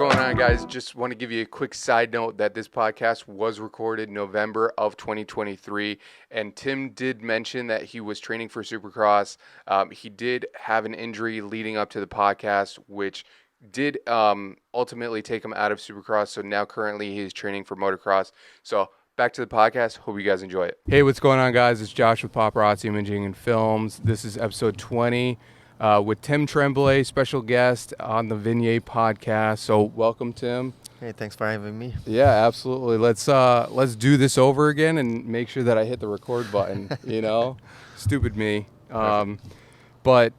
going on, guys? Just want to give you a quick side note that this podcast was recorded November of 2023, and Tim did mention that he was training for Supercross. He did have an injury leading up to the podcast, which did ultimately take him out of Supercross, so now currently he's training for motocross. So back to the podcast. Hope you guys enjoy it. Hey, what's going on, guys? It's Josh with Paparazzi Imaging and Films. This is episode 20. With Tim Tremblay, special guest on the Vignette podcast. So welcome, Tim. Hey, thanks for having me. Yeah, absolutely. Let's do this over again and make sure that I hit the record button. Stupid me. But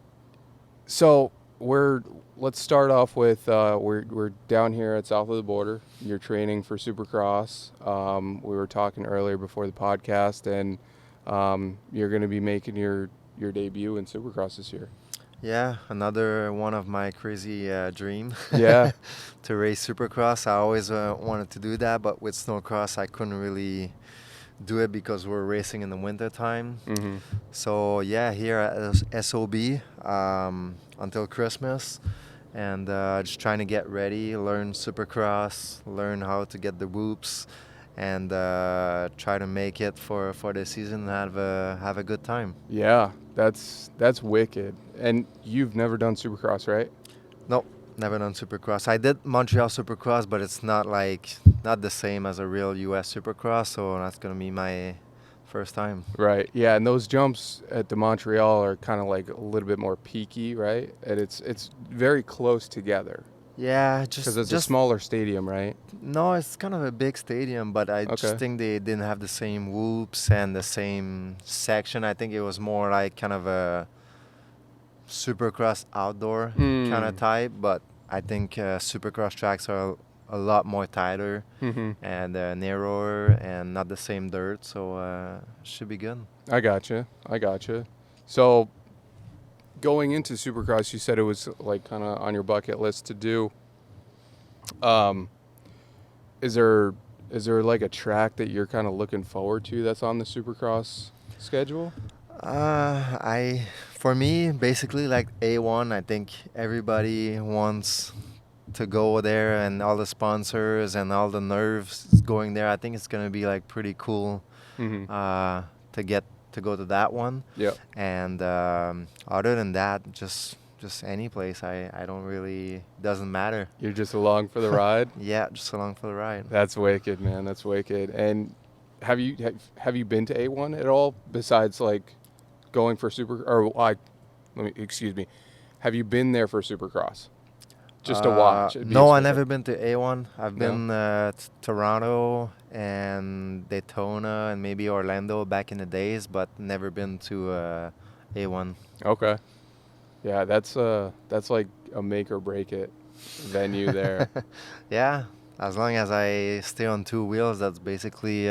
so let's start off with we're down here at south of the border. You're training for Supercross. We were talking earlier before the podcast, and you're going to be making your debut in Supercross this year. Yeah, another one of my crazy dream. Yeah. To race Supercross. I always wanted to do that, but with Snowcross, I couldn't really do it because we're racing in the winter time. Mm-hmm. So yeah, here at SOB until Christmas, and just trying to get ready, learn Supercross, learn how to get the whoops, and try to make it for the season and have a good time. Yeah, that's wicked. And you've never done Supercross, right? Nope, never done Supercross. I did Montreal Supercross, but it's not the same as a real US Supercross, so that's gonna be my first time. Right. Yeah, and those jumps at the Montreal are kind of like a little bit more peaky, right? And it's very close together. Yeah, because it's a smaller stadium, right? No, it's kind of a big stadium, but I just think they didn't have the same whoops and the same section. I think it was more like kind of a Supercross outdoor kind of type, but I think Supercross tracks are a lot more tighter and narrower and not the same dirt, so should be good. I gotcha. So going into Supercross, you said it was like kind of on your bucket list to do. Is there like a track that you're kind of looking forward to that's on the Supercross schedule? For me, basically like A1, I think everybody wants to go there, and all the sponsors and all the nerves going there. I think it's gonna be like pretty cool to get to go to that one. Yeah. And other than that, just any place. I don't really, doesn't matter. You're just along for the ride? Yeah, just along for the ride. That's wicked, man. That's wicked. And have you been to A1 at all besides like going for have you been there for Supercross? Just to watch? No, I've never been to A1. I've been to Toronto and Daytona and maybe Orlando back in the days, but never been to A1. Okay. Yeah, that's like a make or break it venue there. Yeah, as long as I stay on two wheels, that's basically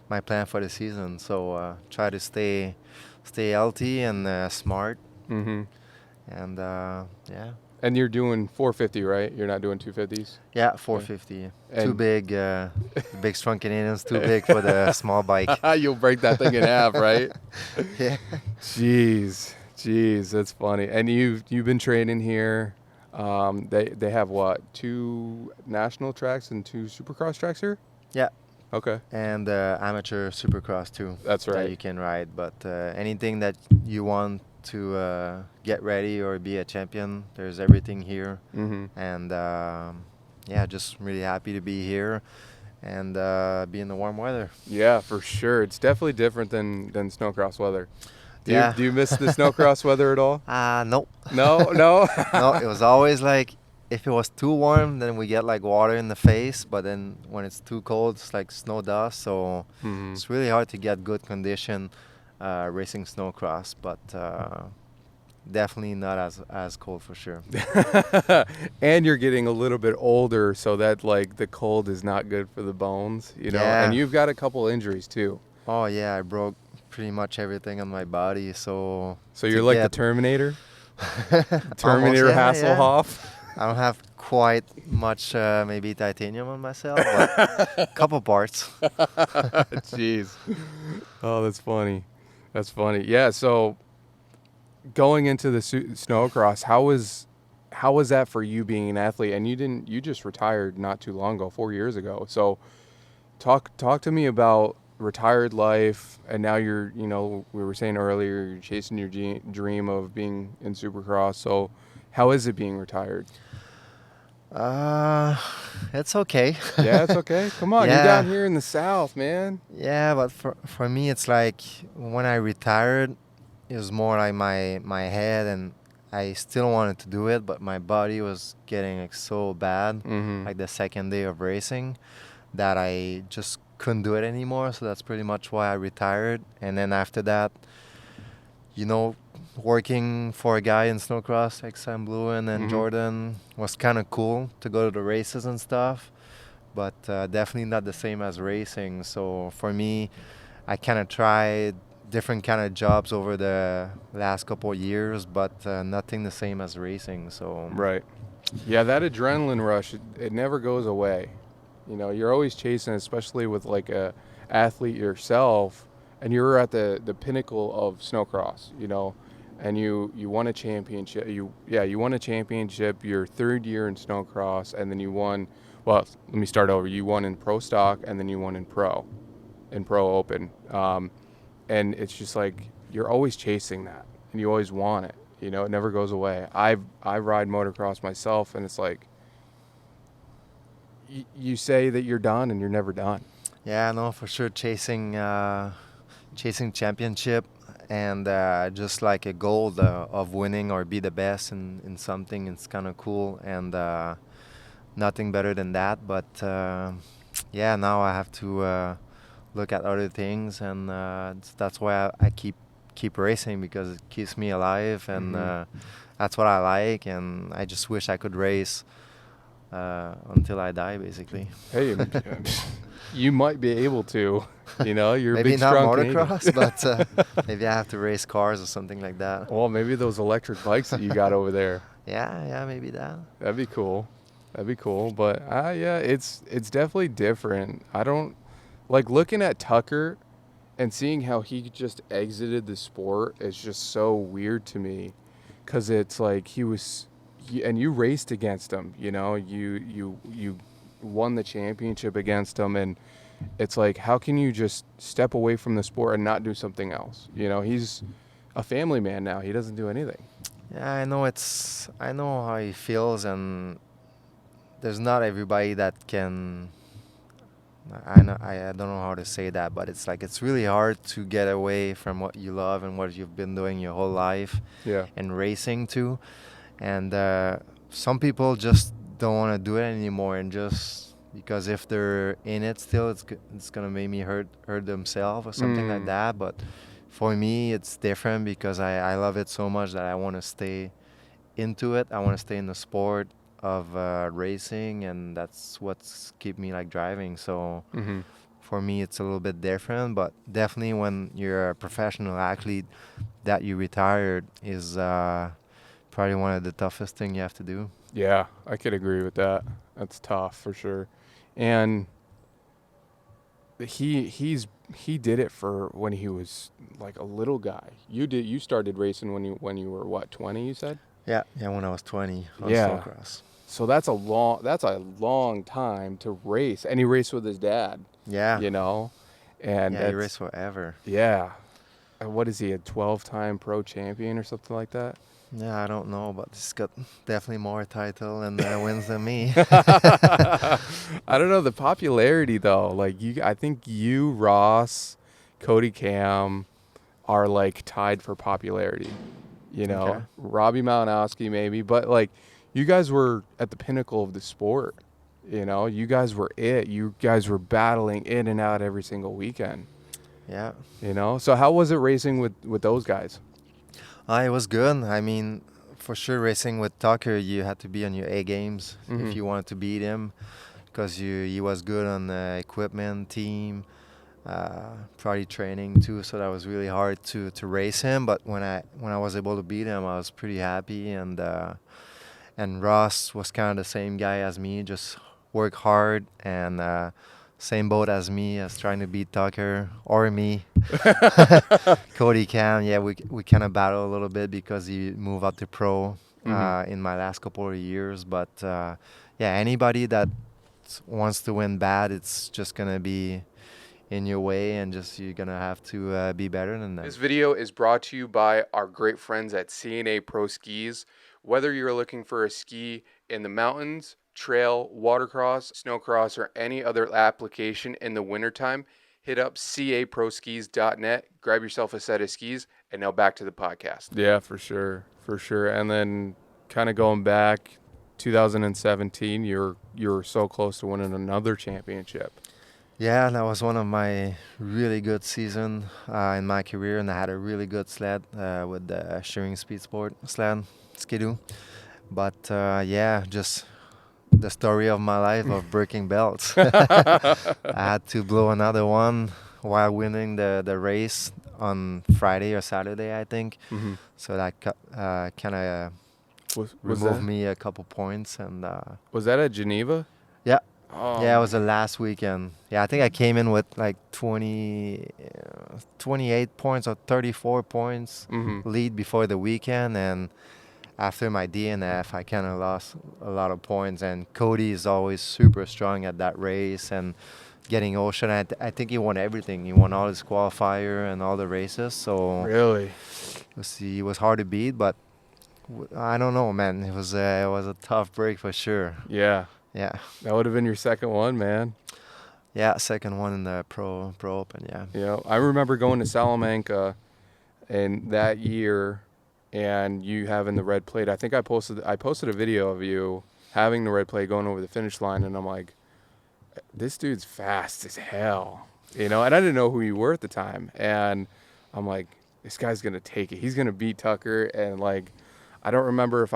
my plan for the season. So try to stay healthy and smart. Mm-hmm. And yeah. And you're doing 450, right? You're not doing 250s? Yeah, 450. Too big, big strong Canadians, too big for the small bike. You'll break that thing in half, right? Yeah. Jeez, that's funny. And you've been training here. They have what, 2 national tracks and 2 Supercross tracks here? Yeah. Okay. And amateur Supercross too. That's right. That you can ride, but anything that you want to get ready or be a champion, there's everything here. Mm-hmm. And yeah, just really happy to be here and be in the warm weather. Yeah, for sure. It's definitely different than Snowcross weather. Do you miss the Snowcross weather at all? Nope. No? No, it was always like, if it was too warm, then we get like water in the face. But then when it's too cold, it's like snow dust. So it's really hard to get good condition racing Snowcross. But definitely not as cold for sure. And you're getting a little bit older, so that like the cold is not good for the bones, you know. Yeah. And you've got a couple injuries too. Oh yeah, I broke pretty much everything on my body. So you're like the Terminator? Terminator Hasselhoff? Yeah. I don't have quite much maybe titanium on myself, but a couple parts. Jeez. Oh, that's funny. Yeah, so going into the Snowcross, how was that for you being an athlete? And you just retired not too long ago, 4 years ago. So talk to me about retired life, and now you're, we were saying earlier, you're chasing your dream of being in Supercross. So how is it being retired? Uh, it's okay. Yeah, it's okay. Come on, you're down Yeah. here in the South, man. Yeah, but for me, it's like when I retired, it was more like my head, and I still wanted to do it, but my body was getting like so bad, Mm-hmm. like the second day of racing, that I just couldn't do it anymore. So that's pretty much why I retired. And then after that, you know, working for a guy in snowcross like Sam Bluen and Mm-hmm. Jordan was kind of cool to go to the races and stuff, but definitely not the same as racing. So for me, I kind of tried different kind of jobs over the last couple of years, but nothing the same as racing. So Right. Yeah, that adrenaline rush, it never goes away. You're always chasing, especially with like a athlete yourself, and you're at the pinnacle of snowcross, and you won a championship. You won a championship your third year in snowcross, and then you won. Well, let me start over. You won in pro stock, and then you won in pro open, and it's just like you're always chasing that, and you always want it. It never goes away. I ride motocross myself, and it's like you say that you're done, and you're never done. yeah, no, for sure, chasing championship and just like a goal of winning or be the best in something. It's kind of cool, and nothing better than that. But yeah, now I have to look at other things, and that's why I keep racing, because it keeps me alive, and that's what I like. And I just wish I could race until I die, basically. Hey, you might be able to. You're a Maybe big, not strong motocross, Canadian. but maybe I have to race cars or something like that. Well, maybe those electric bikes that you got over there. Yeah, maybe that. That'd be cool. But yeah, it's definitely different. I don't like looking at Tucker and seeing how he just exited the sport is just so weird to me, because it's like and you raced against him. You won the championship against him, and it's like, how can you just step away from the sport and not do something else? He's a family man now. He doesn't do anything. Yeah, I know how he feels, and there's not everybody that can. I don't know how to say that, but it's like it's really hard to get away from what you love and what you've been doing your whole life, Yeah. and racing too. And some people just don't want to do it anymore, and just because if they're in it still, it's gonna make me hurt themselves or something like that. But for me, it's different, because I love it so much that I want to stay into it. I want to stay in the sport of racing, and that's what's keep me like driving. So for me, it's a little bit different, but definitely when you're a professional athlete, that you retired is probably one of the toughest thing you have to do. Yeah, I could agree with that. That's tough for sure. And he did it for when he was like a little guy. You started racing when you were what, 20, you said? Yeah, when I was 20 on Yeah. snowcross. So that's a long time to race. And he raced with his dad. Yeah. And Yeah, he raced forever. Yeah. What is he, a 12-time pro champion or something like that? Yeah, I don't know, but he's got definitely more title and wins than me. I don't know the popularity though. Like I think you, Ross, Cody Cam are like tied for popularity. Okay. Robbie Malinowski maybe, but like you guys were at the pinnacle of the sport. You guys were it. You guys were battling in and out every single weekend. Yeah. So how was it racing with those guys? It was good. I mean, for sure, racing with Tucker, you had to be on your A games if you wanted to beat him, because he was good on the equipment, team, probably training too. So that was really hard to race him. But when I was able to beat him, I was pretty happy. And Ross was kind of the same guy as me, just work hard, and same boat as me, as trying to beat Tucker or me. Cody Cam, yeah, we kind of battle a little bit because he moved up to pro in my last couple of years. But yeah, anybody that wants to win bad, it's just gonna be in your way, and just you're gonna have to be better than them. This video is brought to you by our great friends at CNA Pro Skis. Whether you're looking for a ski in the mountains, trail, watercross, snowcross, or any other application in the wintertime, hit up caproskis.net, grab yourself a set of skis, and now back to the podcast. Yeah, for sure. For sure. And then kind of going back, 2017, you're so close to winning another championship. Yeah, that was one of my really good season in my career, and I had a really good sled with the Shearing Speed Sport sled, Skidoo. But yeah, just the story of my life of breaking belts. I had to blow another one while winning the race on Friday or Saturday, I think. Mm-hmm. So that kind of Was removed that, me a couple points. And was that at Geneva? yeah. Oh, Yeah, it was the last weekend. Yeah, I think I came in with like 28 points or 34 points lead before the weekend. And after my DNF, I kind of lost a lot of points. And Cody is always super strong at that race and getting Ocean. I think he won everything. He won all his qualifier and all the races. So really? he was hard to beat, but I don't know, man. It was a tough break for sure. Yeah. Yeah. That would have been your second one, man. Yeah, second one in the Pro Open, yeah. Yeah, I remember going to Salamanca and that year and you having the red plate. I think I posted a video of you having the red plate going over the finish line, and I'm like, this dude's fast as hell. You know, and I didn't know who you were at the time. And I'm like, this guy's going to take it. He's going to beat Tucker. And like, I don't remember if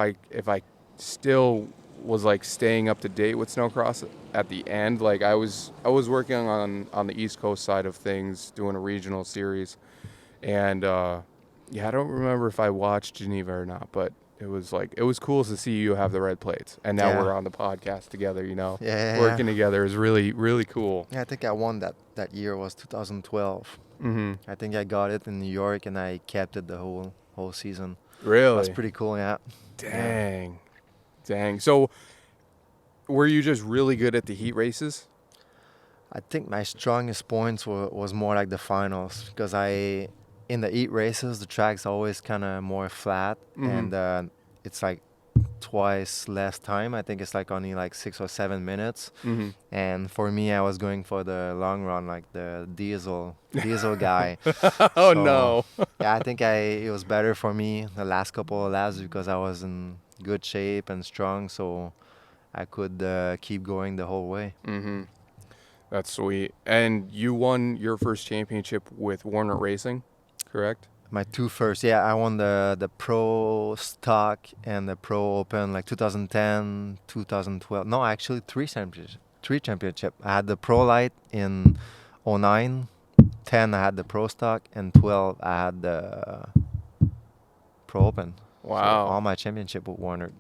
I still was like staying up to date with snowcross at the end. Like I was working on the East Coast side of things, doing a regional series, and yeah, I don't remember if I watched Geneva or not, but it was cool to see you have the red plates, and now we're on the podcast together. You know, working together is really, really cool. Yeah, I think I won that year was 2012. I think I got it in New York, and I kept it the whole season. Really, that's pretty cool. Yeah. Dang. Yeah. Dang. So, were you just really good at the heat races? I think my strongest points was more like the finals, because in the heat races, the track's always kind of more flat, and it's like twice less time. I think it's like only like 6 or 7 minutes. And for me, I was going for the long run, like the diesel guy. Oh, so, no. Yeah, I think it was better for me the last couple of laps because I was in good shape and strong, so I could keep going the whole way. That's sweet. And you won your first championship with Warner Racing, correct? My two first, yeah. I won the Pro Stock and the Pro Open, like 2010, 2012. No, actually three championship. I had the Pro Light in 09, 10 I had the Pro Stock, and 12 I had the Pro Open. Wow. So all my championship with Warner.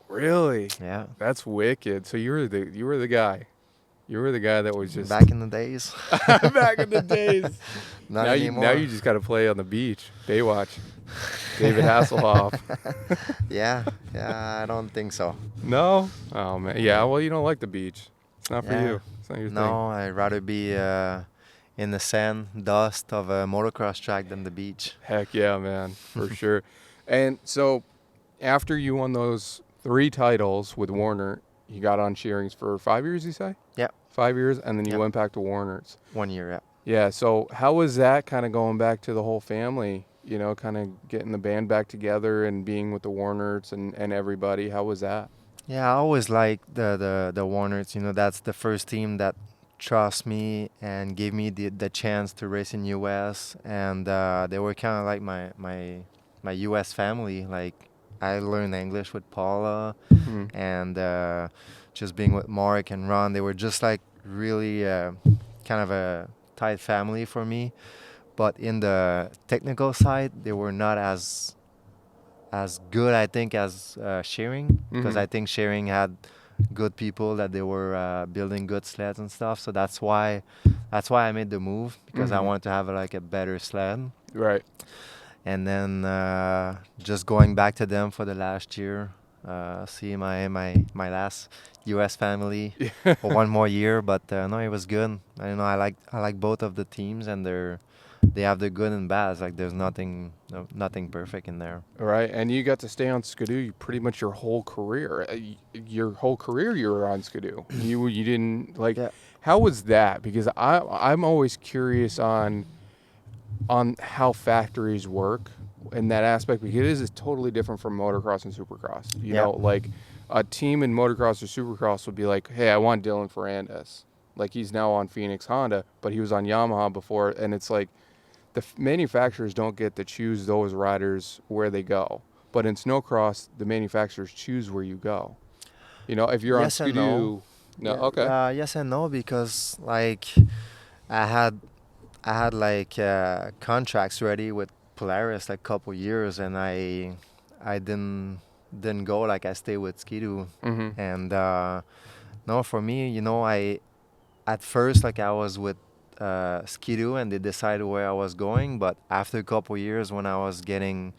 Really? Yeah. That's wicked. So you were the guy. You were the guy that was just back in the days. Back in the days. Not anymore. Now you just got to play on the beach. Baywatch. David Hasselhoff. Yeah, I don't think so. No? Oh man. Yeah. Well, you don't like the beach. It's not for you. It's not your thing. No, I'd rather be in the sand, dust of a motocross track than the beach. Heck yeah, man, for sure. And so, after you won those 3 titles with Warner, you got on Shearings for 5 years, you say? Yeah. 5 years, and then you went back to Warner's. 1 year, yeah. Yeah, so how was that kind of going back to the whole family, you know, kind of getting the band back together and being with the Warners and everybody? How was that? Yeah, I always liked the Warners. You know, that's the first team that trust me and gave me the chance to race in U.S. And they were kind of like my U.S. family. Like, I learned English with Paula, and just being with Mark and Ron, they were just like really kind of a tight family for me. But in the technical side, they were not as good, I think, as Shearing, because I think Shearing had good people that they were building good sleds and stuff. So that's why I made the move, because I wanted to have like a better sled. Right. and then just going back to them for the last year. See my last U.S. family for one more year, but no, it was good. I like both of the teams, and they have the good and bad. It's like there's nothing perfect in there. Right, and you got to stay on Skidoo pretty much your whole career. Your whole career you were on Skidoo. You didn't like. Yeah. How was that? Because I'm always curious on how factories work in that aspect, because it is totally different from motocross and supercross. You know, like a team in motocross or supercross would be like, hey, I want Dylan Ferrandis. Like he's now on Phoenix Honda, but he was on Yamaha before, and it's like the manufacturers don't get to choose those riders where they go. But in snowcross, the manufacturers choose where you go. You know, if you're Yes on and Skidoo, no. okay. Yes and no, because like I had like contracts ready with Polaris like couple years, and I didn't go. Like I stayed with Skidoo, Mm-hmm. and no, for me, I at first like I was with Skidoo, and they decided where I was going. But after a couple years, when I was getting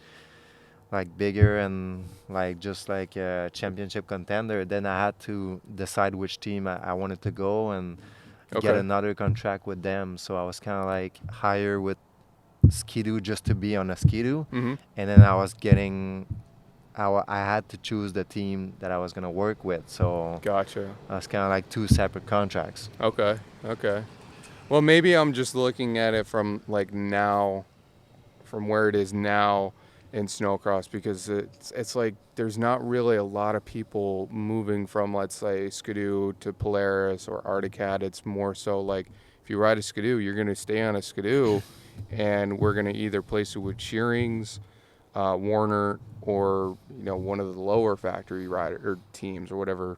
like bigger and like just like a championship contender, then I had to decide which team I wanted to go and get another contract with them. So I was kind of like hired with Skidoo just to be on a Skidoo, Mm-hmm. and then I was getting. I had to choose the team that I was gonna work with. So Gotcha. I was kind of like two separate contracts. Okay. Well, maybe I'm just looking at it from like now, from where it is now in snowcross, because it's like there's not really a lot of people moving from, let's say, Skidoo to Polaris or Arctic. It's more so like if you ride a Skidoo, you're going to stay on a Skidoo, and we're going to either place it with Shearings, Warner, or one of the lower factory rider or teams or whatever.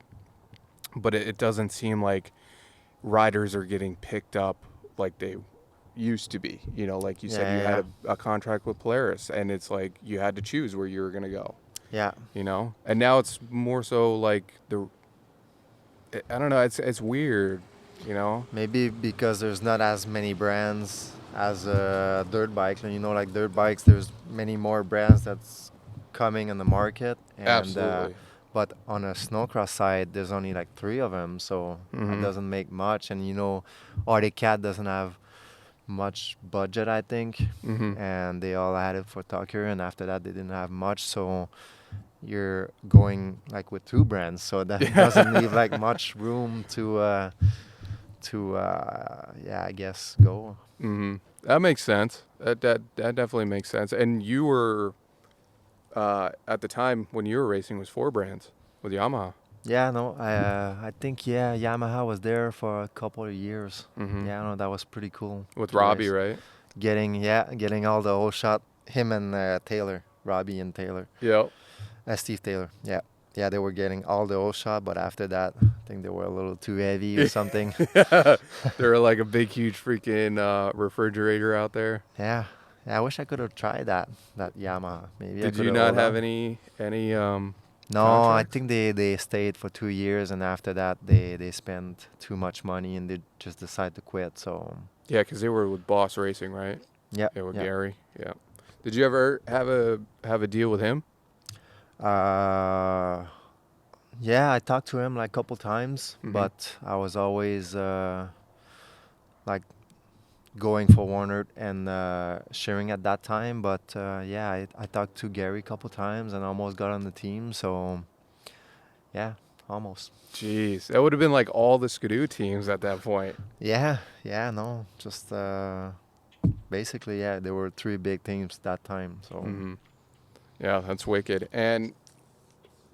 But it doesn't seem like riders are getting picked up like they used to be. Like you said, you had a contract with Polaris, and it's like you had to choose where you were going to go. Yeah. And now it's more so like I don't know, it's weird, Maybe because there's not as many brands as dirt bikes, and like dirt bikes, there's many more brands that's coming in the market. And, Absolutely. But on a snowcross side, there's only like 3 of them, so it doesn't make much. And Arctic Cat doesn't have much budget, I think, and they all had it for Tucker, and after that they didn't have much. So you're going like with 2 brands, so that doesn't leave like much room to I guess go. That makes sense. That definitely makes sense. And you were at the time when you were racing was 4 brands with Yamaha. Yeah, no, I think Yamaha was there for a couple of years. Yeah, no, that was pretty cool. With Robbie, right? Getting all the whole shot. Him and Taylor, Robbie and Taylor. Yep. Steve Taylor. Yeah, they were getting all the whole shot, but after that, I think they were a little too heavy or something. They were like a big, huge freaking refrigerator out there. Yeah, I wish I could have tried that Yamaha. Maybe. Did you not have any? No, contracts? I think they stayed for 2 years, and after that they spent too much money and they just decided to quit. So Yeah, because they were with Boss Racing, right? yeah, With Gary. Yeah. Did you ever have a deal with him? Yeah, I talked to him like a couple times, but I was always like going for Warner and sharing at that time. But yeah, I talked to Gary a couple times and almost got on the team. So yeah, almost. Jeez, that would have been like all the Skidoo teams at that point. Yeah, no, just basically, yeah, there were 3 big teams that time. So Yeah, that's wicked. And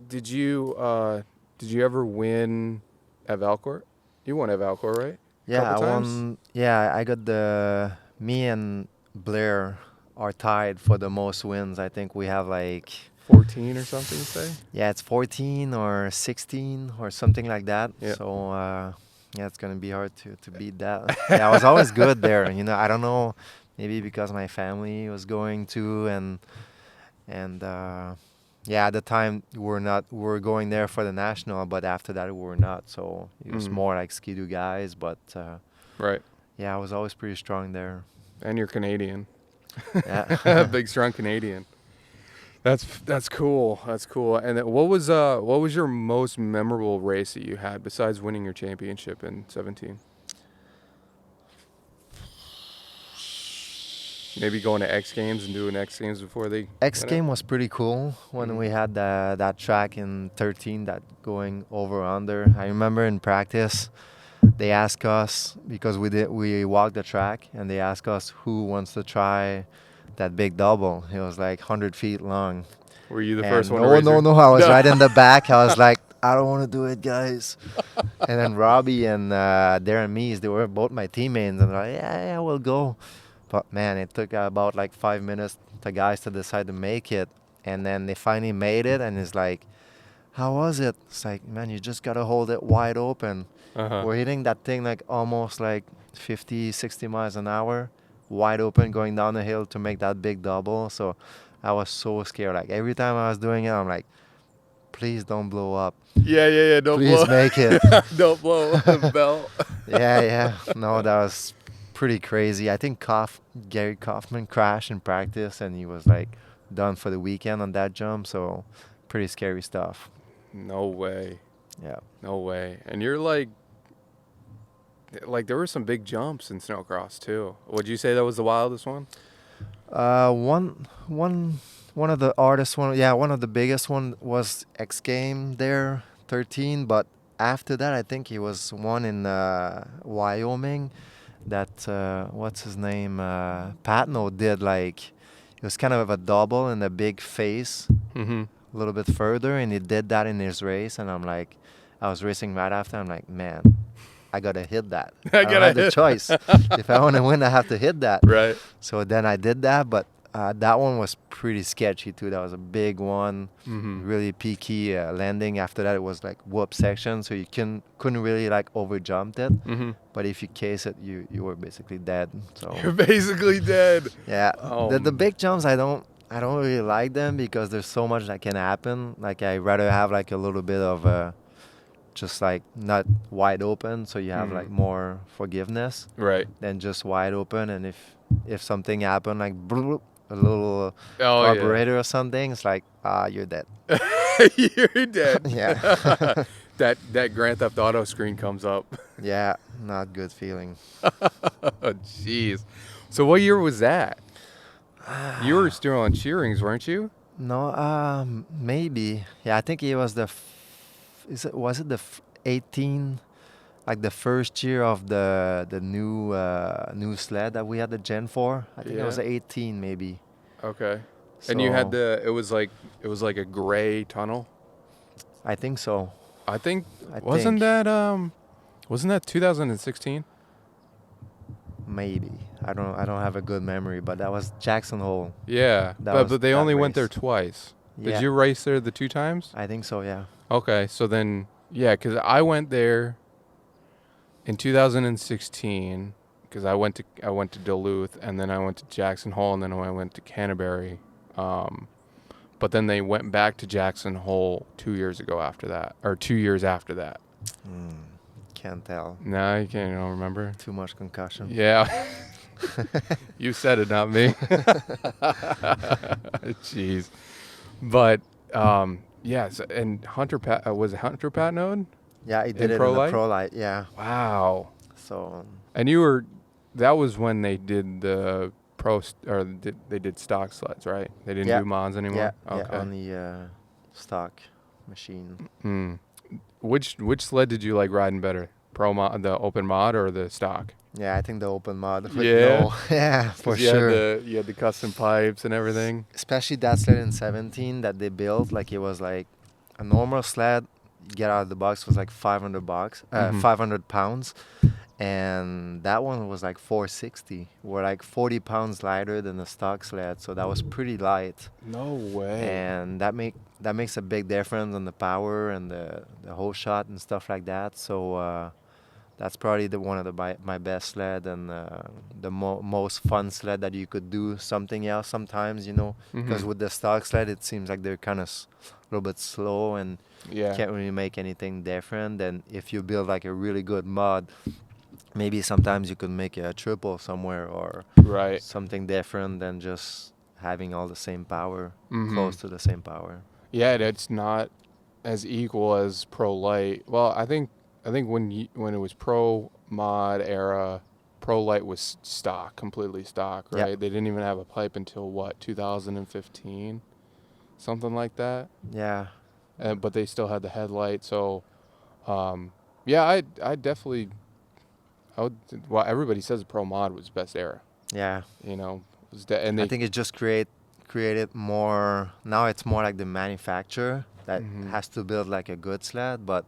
did you ever win at Valcourt? You won at Valcourt, right? yeah, Couple I times? won. Yeah, I got me and Blair are tied for the most wins. I think we have like 14 or something, you say? yeah, it's 14 or 16 or something like that. Yeah. So yeah, it's gonna be hard to beat that. Yeah, I was always good there. I don't know, maybe because my family was going to, and yeah, at the time we were going there for the national, but after that we were not. So it was more like Skidoo guys, but Right. yeah, I was always pretty strong there. And you're Canadian. Yeah. Big strong Canadian. That's cool. That's cool. And then what was your most memorable race that you had besides winning your championship in 17? Maybe going to X Games and doing X Games before they X win game it? was pretty cool when we had that track in 13, that going over under. I remember in practice they asked us, because we walked the track, and they asked us who wants to try that big double. It was like 100 feet long. Were you the And first one to no, raise no, your- no. I was right in the back. I was like, I don't want to do it, guys. And then Robbie and Darren Mees, they were both my teammates, and they're like, yeah, we'll go. But man, it took about like 5 minutes the guys to decide to make it, and then they finally made it, and it's like, how was it? It's like, man, you just gotta hold it wide open. Uh-huh. We're hitting that thing like almost like 50, 60 miles an hour, wide open, going down the hill to make that big double. So I was so scared. Like every time I was doing it, I'm like, please don't blow up. Yeah. Don't Please blow. make it. Don't blow the belt. Yeah. No, that was pretty crazy. I think Gary Kaufman crashed in practice, and he was like done for the weekend on that jump. So pretty scary stuff. No way. Yeah. No way. And you're like there were some big jumps in snowcross too. Would you say that was the wildest one? One of the hardest one, yeah, one of the biggest one was X Game there, 13. But after that, I think he was one in Wyoming. That what's his name? Patno did like, it was kind of a double in a big face, Mm-hmm. a little bit further, and he did that in his race. And I'm like, I was racing right after. I'm like, man, I gotta hit that. I don't have the choice. If I want to win, I have to hit that. Right. So then I did that, but that one was pretty sketchy too. That was a big one, Mm-hmm. really peaky landing. After that, it was like whoop section, so you couldn't really like over jumped it. Mm-hmm. But if you case it, you were basically dead. So You're basically dead. yeah, Oh, the big jumps I don't really like them because there's so much that can happen. Like I rather have like a little bit of just like not wide open, so you have like more forgiveness Right. than just wide open. And if something happened like a little Oh carburetor or something, it's like you're dead. yeah. You're dead. Yeah. That Grand Theft Auto screen comes up. Yeah, not good feeling. Oh jeez. So what year was that? You were still on Shearings, weren't you? No, maybe. Yeah, I think it was was it the 18, like the first year of the new sled that we had, the Gen 4. I think it was Yeah. 18 maybe. Okay. And you had So, it was like a gray tunnel. I think so. I think I wasn't think. that 2016? Maybe. I don't have a good memory, but that was Jackson Hole. Yeah. That But was they that only went there race. twice. Yeah. Did you race there the 2 times? I think so, yeah. Okay, so then yeah, cuz I went there in 2016 cuz I went to Duluth, and then I went to Jackson Hole, and then I went to Canterbury. But then they went back to Jackson Hole 2 years ago after that, or 2 years after that. Can't tell. No, you can't. You don't remember? Too much concussion. Yeah. You said it, not me. Jeez. But yeah. So, and Hunter Pat was it Hunter Patnode? Yeah, he In did it Pro in the Light? Pro Light, yeah. Wow. So And that was when they did the they did stock sleds, right? They didn't Yeah. do mods anymore. yeah, Okay. on the stock machine. Hmm. Which sled did you like riding better? Pro mod, the open mod, or the stock? Yeah, I think the open mod. Yeah? Yeah, for 'Cause sure. You had the custom pipes and everything. Especially that sled in 17 that they built, like it was like a normal sled. Get out of the box was like 500 500 pounds, and that one was like 460. We're like 40 pounds lighter than the stock sled, so that was pretty light. No way. And that makes a big difference on the power and the whole shot and stuff like that. So that's probably one of my best sled, and the most fun sled that you could do something else sometimes, because with the stock sled it seems like they're kind of a little bit slow, and Yeah. can't really make anything different. And if you build like a really good mod maybe sometimes you could make a triple somewhere or Right. something different than just having all the same power, Mm-hmm. close to the same power. Yeah, it's not as equal as Pro Light. Well, I think when it was Pro Mod era, Pro Light was stock, completely stock, right? Yep. They didn't even have a pipe until what, 2015, something like that. Yeah. But they still had the headlight. So, yeah, I definitely, well, everybody says the Pro Mod was best era. Yeah. You know, I think it just created more. Now it's more like the manufacturer that Mhm. has to build like a good sled, but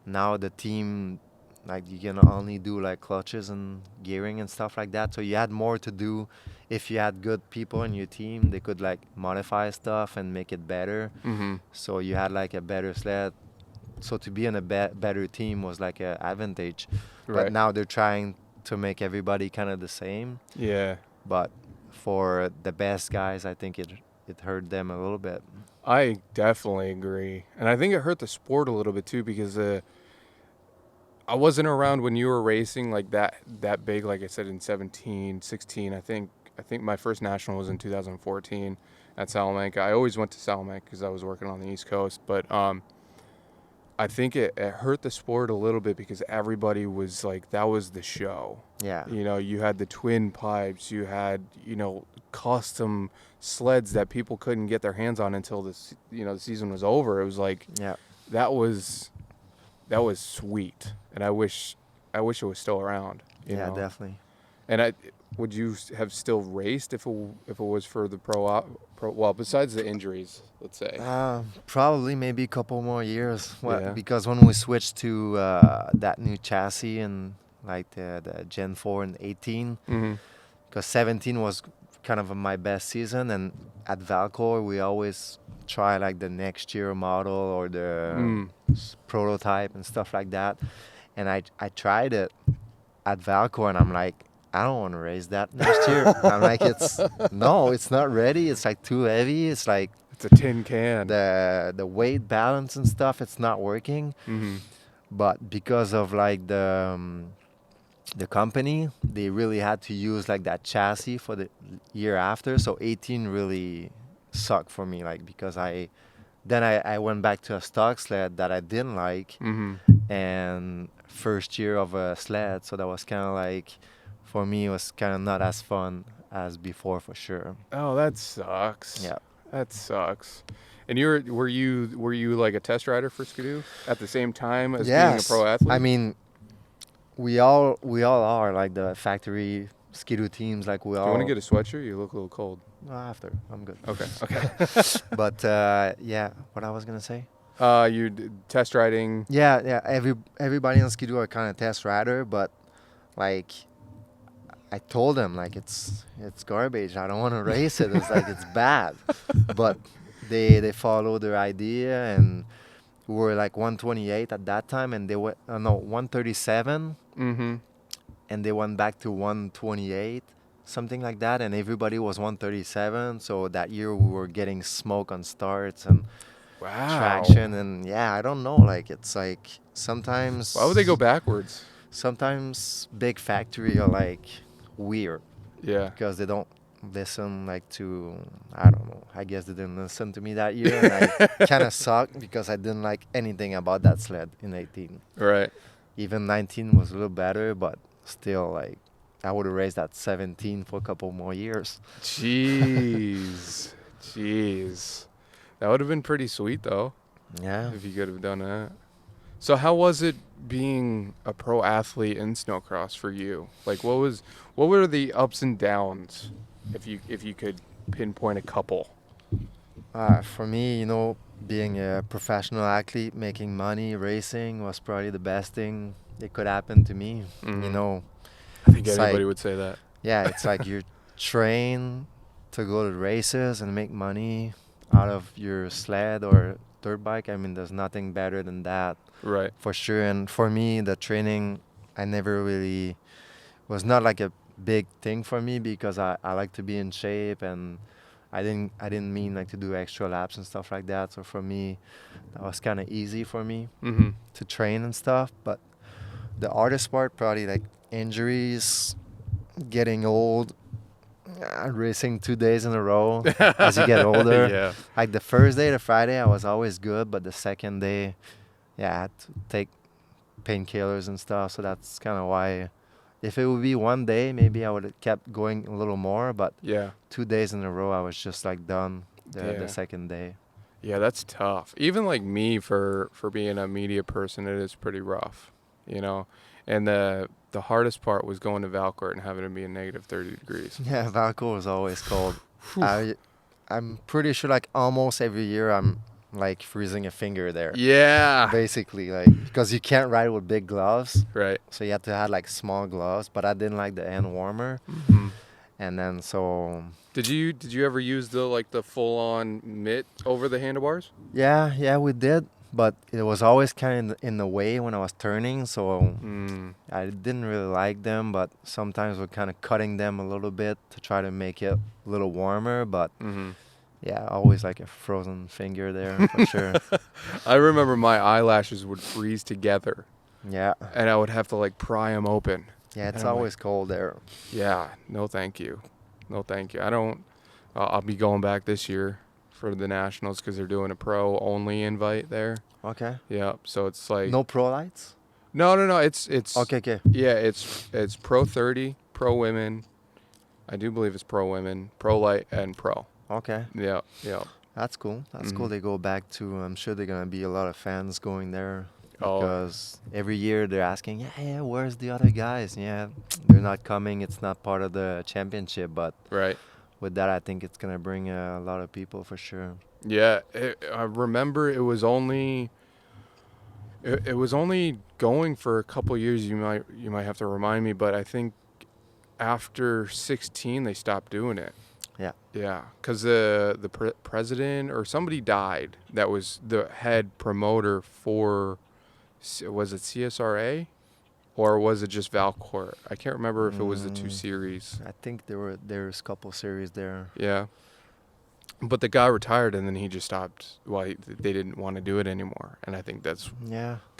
now the team, like you can only do like clutches and gearing and stuff like that. So you had more to do. If you had good people in your team, they could like modify stuff and make it better. Mhm. So you had like a better sled. So to be in a better team was like an advantage. But Right. now they're trying to make everybody kind of the same. Yeah. But for the best guys, I think it hurt them a little bit. I definitely agree. And I think it hurt the sport a little bit too because I wasn't around when you were racing like that big, like I said, in 17, 16. I think my first national was in 2014 at Salamanca. I always went to Salamanca because I was working on the East Coast. But I think it hurt the sport a little bit because everybody was like, that was the show. Yeah. You know, you had the twin pipes, you had, custom sleds that people couldn't get their hands on until the season was over. It was like, Yeah. that was sweet. And I wish it was still around. You Yeah, know? definitely. And would you have still raced if it was for the pro, well, besides the injuries, let's say? Probably maybe a couple more years. Yeah. Because when we switched to that new chassis and like the Gen 4 and 18, Mm-hmm. because 17 was kind of my best season, and at Valcor we always try like the next year model or the prototype and stuff like that. And I tried it at Valcor, and I'm like, I don't want to race that next year. I'm like, it's not ready. It's like too heavy. It's like It's a tin can. the weight balance and stuff. It's not working. Mm-hmm. But because of like the company, they really had to use like that chassis for the year after. So 18 really sucked for me, like because I went back to a stock sled that I didn't like, Mm-hmm. and first year of a sled, so that was kind of like, for me, it was kind of not as fun as before, for sure. Oh, that sucks. Yeah. That sucks. And were you like a test rider for Skidoo at the same time as being a pro athlete? I mean, we all are like the factory Skidoo teams. Like we Do all. you want to get a sweatshirt? You look a little cold. After, I'm good. Okay. But yeah, what I was gonna say. You test riding. Yeah. Everybody on Skidoo are kind of test rider, but like, I told them like it's garbage. I don't want to race it. It's like it's bad. But they follow their idea, and we were like 128 at that time, and they went 137, Mm-hmm. and they went back to 128, something like that, and everybody was 137. So that year we were getting smoke on starts and traction, and yeah, I don't know. Like it's like sometimes. Why would they go backwards? Sometimes big factory are like weird. Yeah. Because they don't listen like to, I don't know, I guess they didn't listen to me that year, and I kind of sucked because I didn't like anything about that sled in 18. Right. Even 19 was a little better, but still, like, I would have raced that 17 for a couple more years. Jeez. That would have been pretty sweet though. Yeah. If you could have done that. So how was it being a pro athlete in snowcross for you? Like what were the ups and downs, if you could pinpoint a couple? For me, being a professional athlete, making money, racing was probably the best thing that could happen to me. Mhm. I think it's everybody like- would say that. Yeah, it's like you're trained to go to races and make money out of your sled or dirt bike. I mean, there's nothing better than that. Right. For sure. And for me, the training, I never really was not like a big thing for me because I like to be in shape, and I didn't mean like to do extra laps and stuff like that. So for me, that was kind of easy for me Mm-hmm. to train and stuff. But the hardest part, probably like injuries, getting old, racing 2 days in a row as you get older. Yeah. Like the first day, the Friday, I was always good, but the second day, yeah, I had to take painkillers and stuff. So that's kind of why. If it would be one day, maybe I would have kept going a little more. But Yeah. 2 days in a row, I was just like done Yeah. the second day. Yeah, that's tough. Even like me for being a media person, it is pretty rough, you know. And the hardest part was going to Valcourt and having to be in negative 30 degrees. Yeah, Valcourt was always cold. I'm pretty sure like almost every year I'm like freezing a finger there. Yeah. Basically, like because you can't ride with big gloves, Right. so you have to have like small gloves. But I didn't like the hand warmer, and then so Did you ever use the full on mitt over the handlebars? yeah we did. But it was always kind of in the way when I was turning, so I didn't really like them. But sometimes we're kind of cutting them a little bit to try to make it a little warmer. But yeah, always like a frozen finger there for sure. I remember my eyelashes would freeze together. Yeah. And I would have to like pry them open. Yeah, it's And I'm always cold there. Yeah, no thank you. No thank you. I don't, I'll be going back this year for the Nationals because they're doing a pro only invite there. Okay. Yeah, so it's like. No pro lights? No, it's. Okay. Yeah, it's pro 30, pro women. I do believe it's pro women, pro light, and pro. Okay. Yeah. That's cool. That's cool. They go back to, I'm sure they're going to be a lot of fans going there. Because every year they're asking, yeah, where's the other guys? Yeah, they're not coming. It's not part of the championship. But right. With that, I think it's going to bring a lot of people for sure. Yeah, I remember it was only going for a couple years. You might have to remind me, but I think after 16 they stopped doing it. Yeah. Yeah, because the president or somebody died that was the head promoter for, was it CSRA or was it just Valcourt? I can't remember if it was the 2 series. I think there's a couple series there. Yeah. But the guy retired and then he just stopped. Well, they didn't want to do it anymore. And I think that's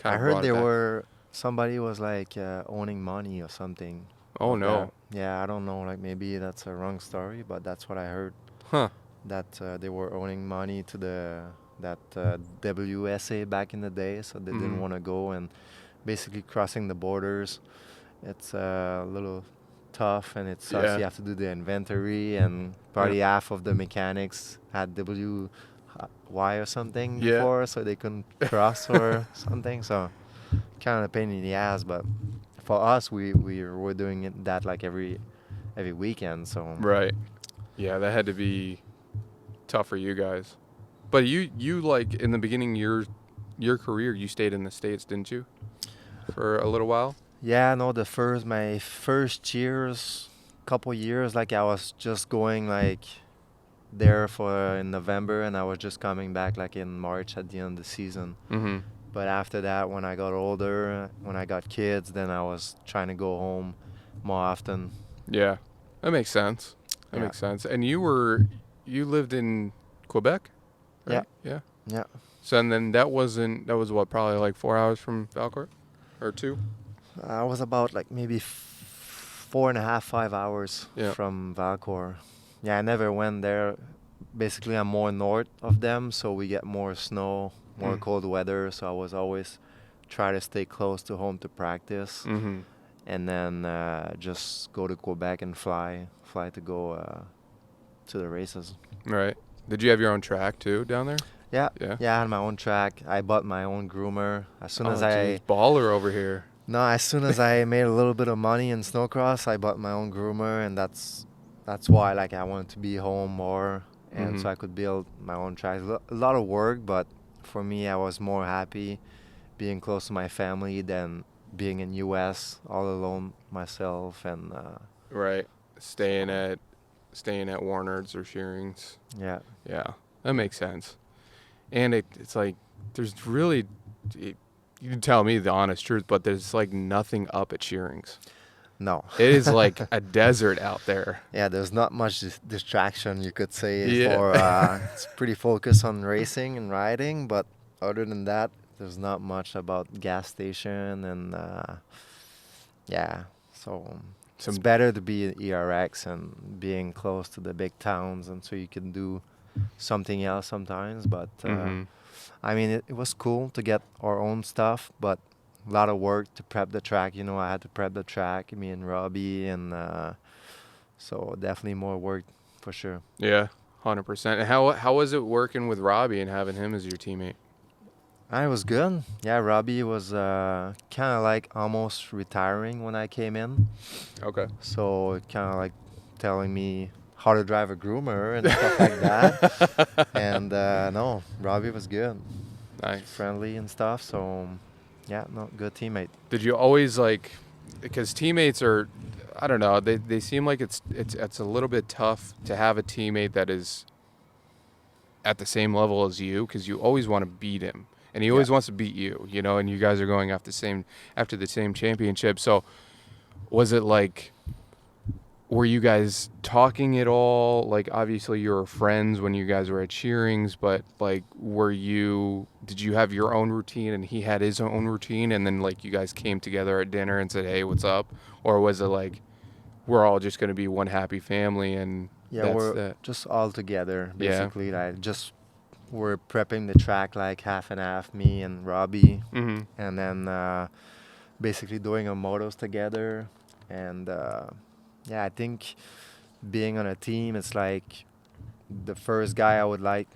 I heard somebody was like owning money or something. Oh, no. Yeah, I don't know. Like maybe that's a wrong story, but that's what I heard. Huh. That they were owning money to that WSA back in the day, so they didn't want to go and basically crossing the borders. It's a little tough and it sucks. You have to do the inventory and probably half of the mechanics had WY or something before, so they couldn't cross or something. So kind of a pain in the ass, but for us, we were doing that like every weekend. So right, yeah, that had to be tough for you guys. But you like in the beginning your career, you stayed in the States, didn't you, for a little while? Yeah, no, my first couple years, like I was just going like there for in November, and I was just coming back like in March at the end of the season. But after that, when I got older, when I got kids, then I was trying to go home more often. Yeah, that makes sense. That makes sense. And you lived in Quebec, right? Yeah. So and then that was what, probably like 4 hours from Valcourt, or 2? I was about like maybe 4.5, 5 hours from Valcourt. Yeah, I never went there. Basically, I'm more north of them, so we get more snow, more cold weather. So I was always try to stay close to home to practice, and then just go to Quebec and fly to go to the races. Right. Did you have your own track too down there? Yeah, I had my own track. I bought my own groomer as soon as baller over here. No, as soon as I made a little bit of money in snowcross, I bought my own groomer, and that's why like I wanted to be home more, and so I could build my own tracks. A lot of work, but for me, I was more happy being close to my family than being in U.S. all alone myself and. Right, staying at Warnard's or Shearings. Yeah. Yeah, that makes sense. And it's like there's really. You can tell me the honest truth, but there's like nothing up at Shearings. No. It is like a desert out there. Yeah, there's not much distraction, you could say. It's pretty focused on racing and riding, but other than that, there's not much about gas station and So it's better to be in ERX and being close to the big towns, and so you can do something else sometimes. But I mean, it was cool to get our own stuff, but a lot of work to prep the track. You know, I had to prep the track, me and Robbie, and so definitely more work for sure. Yeah, 100%. And how was it working with Robbie and having him as your teammate? It was good. Yeah, Robbie was kind of like almost retiring when I came in. Okay. So kind of like telling me how to drive a groomer and stuff like that. And no, Robbie was good. Nice. Friendly and stuff. So yeah, no, good teammate. Did you always like, because teammates are, I don't know, they seem like it's a little bit tough to have a teammate that is at the same level as you, because you always want to beat him. And he always wants to beat you, you know, and you guys are going after the same championship. So was it like, were you guys talking at all? Like, obviously you were friends when you guys were at Shearings, but like, did you have your own routine and he had his own routine, and then like you guys came together at dinner and said, hey, what's up? Or was it like, we're all just going to be one happy family and we're just all together, basically. Like, just we're prepping the track like half and half, me and Robbie, and then basically doing our motos together. And I think being on a team, it's like the first guy I would like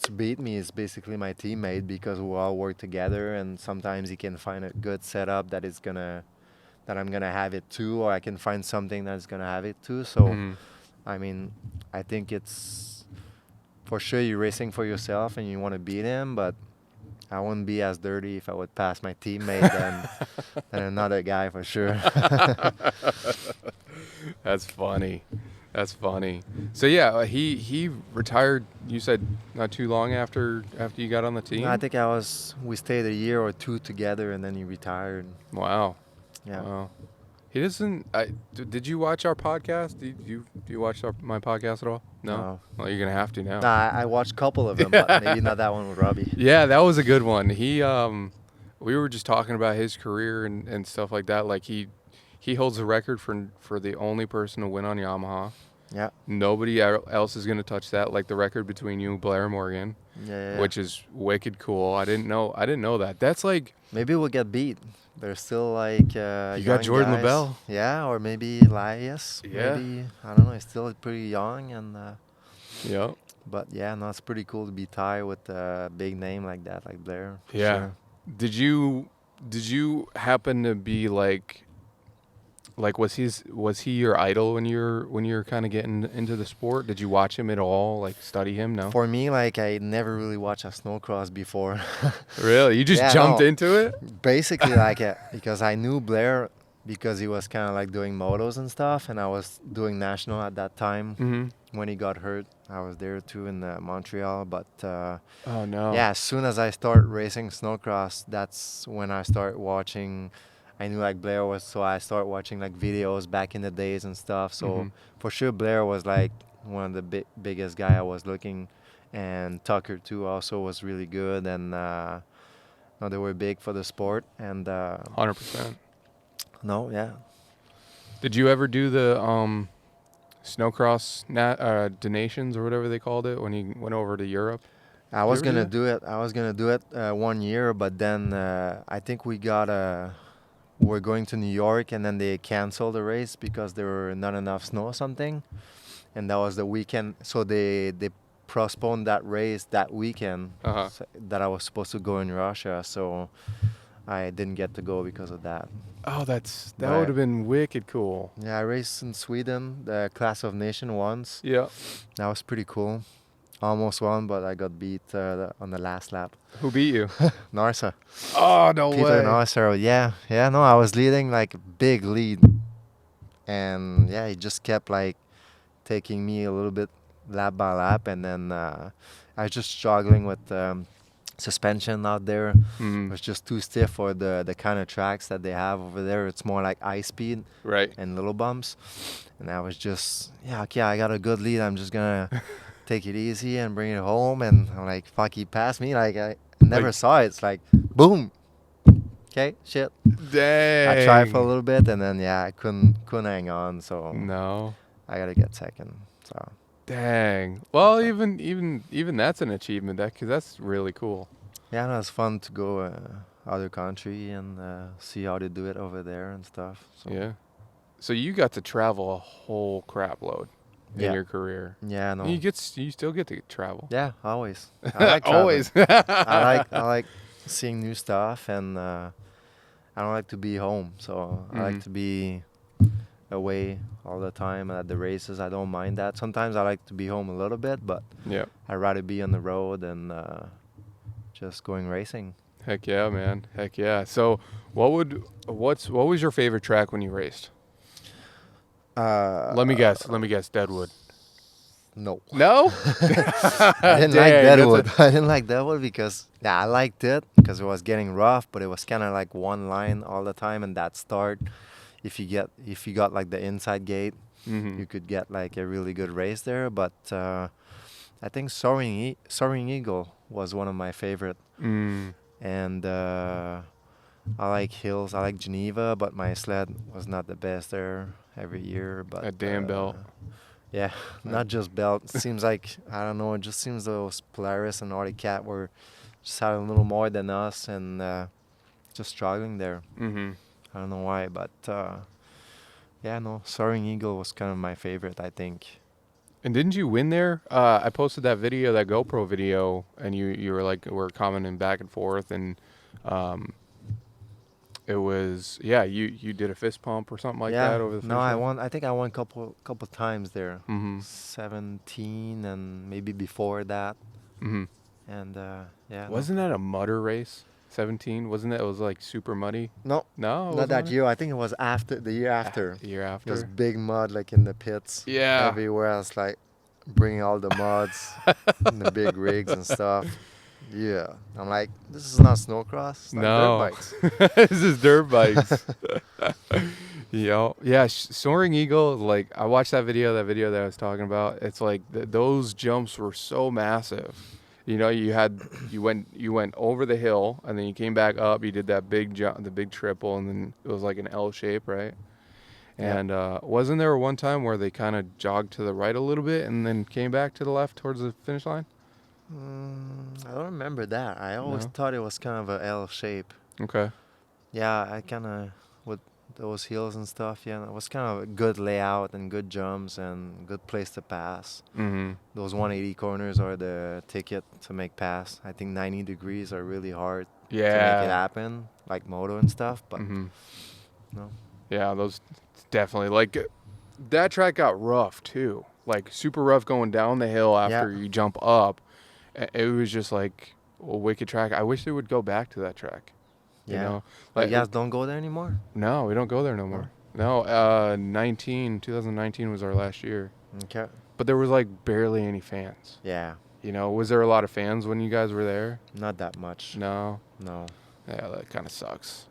to beat me is basically my teammate, because we all work together, and sometimes he can find a good setup that I'm gonna have it too, or I can find something that's gonna have it too. So I mean, I think it's for sure you're racing for yourself and you want to beat him, but I wouldn't be as dirty if I would pass my teammate than another guy for sure. That's funny. That's funny. So yeah, he retired, you said, not too long after you got on the team? No, I think we stayed a year or two together, and then he retired. Wow. Yeah. Wow. He doesn't. Did you watch our podcast? Do you watch my podcast at all? No. Well, you're gonna have to now. Nah, I watched a couple of them, but maybe not that one with Robbie. Yeah, that was a good one. We were just talking about his career and stuff like that. Like he holds the record for the only person to win on Yamaha. Yeah. Nobody else is gonna touch that. Like the record between you, Blair and Morgan. Yeah. Which is wicked cool. I didn't know that. That's like, maybe we'll get beat. There's still like you got Jordan guys. LaBelle. Yeah, or maybe Elias. Yeah. Maybe, I don't know. He's still pretty young, and yeah. But yeah, no, it's pretty cool to be tied with a big name like that, like Blair. Yeah. Sure. Did you happen to be like was he your idol when you're kind of getting into the sport? Did you watch him at all? Like study him? No. For me, like I never really watched a snowcross before. Really? You just jumped into it? Basically, like because I knew Blair because he was kind of like doing motos and stuff, and I was doing national at that time when he got hurt. I was there too in Montreal, but oh no. Yeah, as soon as I start racing snowcross, that's when I start watching. I knew like Blair was, so I started watching like videos back in the days and stuff. So for sure Blair was like one of the biggest guy I was looking, and Tucker too also was really good, and no, they were big for the sport. And 100%. No, yeah. Did you ever do the snowcross donations or whatever they called it when you went over to Europe? I was gonna do it 1 year, but then I think we're going to New York, and then they canceled the race because there were not enough snow or something, and that was the weekend. So they postponed that race that weekend that I was supposed to go in Russia. So I didn't get to go because of that. Oh, that would have been wicked cool. Yeah, I raced in Sweden, the Class of Nation once. Yeah, that was pretty cool. Almost won, but I got beat on the last lap. Who beat you? Narsa. Oh, no way. Peter Narsa. Yeah, no, I was leading like a big lead. And yeah, he just kept like taking me a little bit lap by lap. And then I was just struggling with suspension out there. It was just too stiff for the kind of tracks that they have over there. It's more like high speed and little bumps. And I was just, okay, I got a good lead. I'm just going to take it easy and bring it home. And I'm like, fuck, he passed me. Like I never saw it. It's like, boom. okay, shit. Dang. I tried for a little bit, and then I couldn't hang on, so No. I gotta get second. So Dang. Well, even that's an achievement, because that's really cool. yeah, no, it's fun to go other country and see how they do it over there and stuff. So. Yeah. So you got to travel a whole crap load in your career. Yeah, no. You still get to travel. Yeah, always. I like traveling. Always. I like seeing new stuff, and I don't like to be home, so I like to be away all the time at the races. I don't mind that. Sometimes I like to be home a little bit, but I'd rather be on the road and just going racing. Heck yeah, man. Heck yeah. So what was your favorite track when you raced? Let me guess. Deadwood. No. No? I didn't like Deadwood. I didn't like Deadwood because I liked it because it was getting rough, but it was kind of like one line all the time, and that start, if you got like the inside gate, you could get like a really good race there. But I think Soaring Eagle was one of my favorite, and I like hills. I like Geneva, but my sled was not the best there every year. But a damn belt. Yeah, not just belt. It seems like, I don't know, it just seems those Polaris and Arctic Cat were just had a little more than us and just struggling there. I don't know why, but Soaring Eagle was kind of my favorite, I think. And didn't you win there? I posted that video, that GoPro video, and you were like, we're commenting back and forth, and it was, you did a fist pump or something like that over the finish line? I think I won couple times there. 17 and maybe before that. And Wasn't that a mudder race? 17? Wasn't it? It was like super muddy. No, not that year. I think it was the year after. The year after. It was big mud like in the pits. Yeah. Everywhere. I was like bringing all the muds in the big rigs and stuff. Yeah, I'm like, this is not snowcross. It's like dirt bikes. This is dirt bikes. Soaring Eagle. Like, I watched that video that I was talking about. It's like those jumps were so massive. You know, you went over the hill, and then you came back up. You did that big jump, the big triple, and then it was like an L shape, right? And wasn't there one time where they kind of jogged to the right a little bit and then came back to the left towards the finish line? I don't remember that. I always thought it was kind of a L shape. Okay. Yeah, I kind of, with those hills and stuff, it was kind of a good layout and good jumps and good place to pass. Those 180 corners are the ticket to make pass. I think 90 degrees are really hard to make it happen, like moto and stuff, but no. Yeah, those definitely, like, that track got rough too. Like, super rough going down the hill after you jump up. It was just like a wicked track. I wish they would go back to that track. You know? Like, you guys don't go there anymore? No, we don't go there no more. No, 2019 was our last year. Okay. But there was like barely any fans. Yeah. You know, was there a lot of fans when you guys were there? Not that much. No. No. Yeah, that kind of sucks.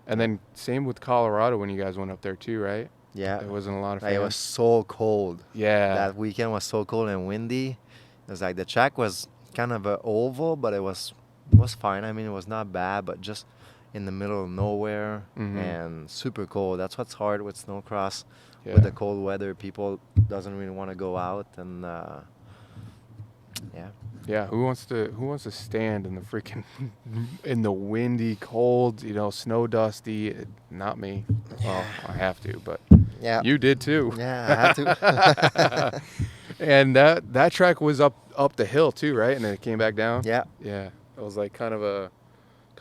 And then same with Colorado when you guys went up there too, right? Yeah. There wasn't a lot of fans. It was so cold. Yeah. That weekend was so cold and windy. It was like the track was kind of an oval, but it was fine. I mean, it was not bad, but just in the middle of nowhere and super cold. That's what's hard with snowcross. With the cold weather, people doesn't really want to go out, and Yeah, who wants to stand in the freaking in the windy, cold, snow dusty? Not me. Well, I have to, but you did too. Yeah, I had to. And that track was up the hill too, right? And then it came back down. Yeah. Yeah, it was like kind of